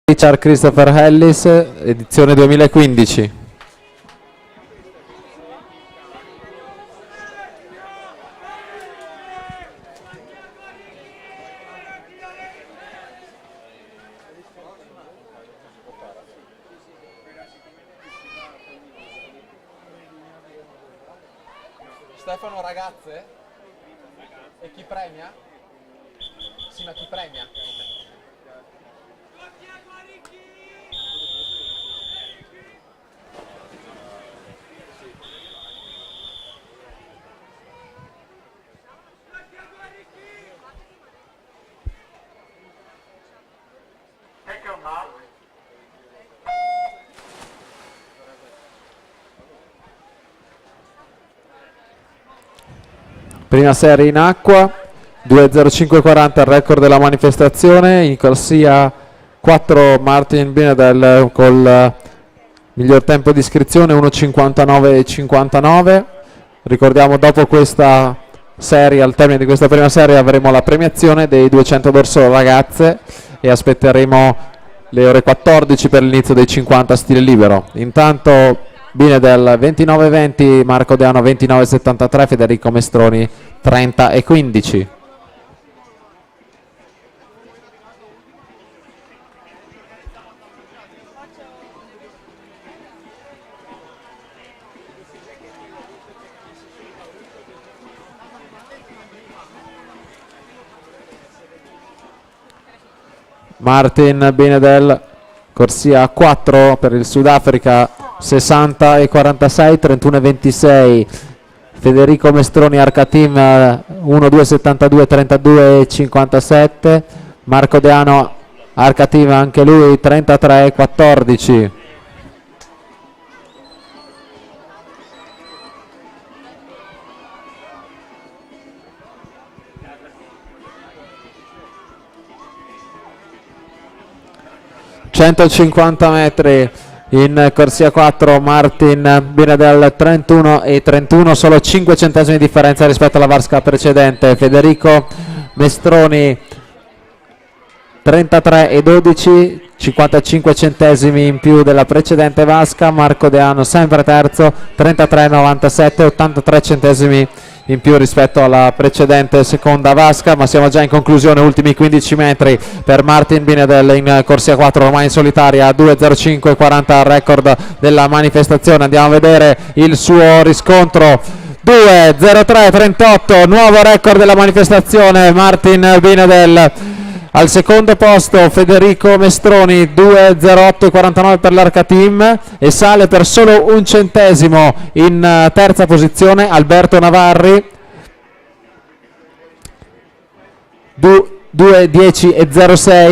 Richard Christopher Ellis, edizione 2015. Stefano, ragazze? E chi premia? Sì, ma chi premia? Prima serie in acqua, 2.05.40 il record della manifestazione, in corsia 4 Martin Binedell col miglior tempo di iscrizione 1.59.59. Ricordiamo, dopo questa serie, al termine di questa prima serie, avremo la premiazione dei 200 dorso ragazze e aspetteremo le ore 14 per l'inizio dei 50 stile libero. Intanto Binedell 29-20, Marco Deano 29-73, Federico Mestroni 30-15. Martin Binedell, corsia 4 per il Sudafrica, 60-46, 31-26. Federico Mestroni Arcateam 1-2-72, 32-57. Marco Deano Arcateam anche lui 33-14. ...150 metri in corsia 4, Martin Binedell 31-31, solo 5 centesimi di differenza rispetto alla vasca precedente. Federico Mestroni 33-12, 55 centesimi in più della precedente vasca. Marco Deano sempre terzo, 33-97, 83 centesimi in più rispetto alla precedente seconda vasca, ma siamo già in conclusione, ultimi 15 metri per Martin Binedell in corsia 4, ormai in solitaria, 2.05.40 al record della manifestazione. Andiamo a vedere il suo riscontro, 2.03.38, nuovo record della manifestazione. Martin Binedell al secondo posto, Federico Mestroni 2.08.49 per l'Arcateam, e sale per solo un centesimo in terza posizione Alberto Navarri 2.10.06.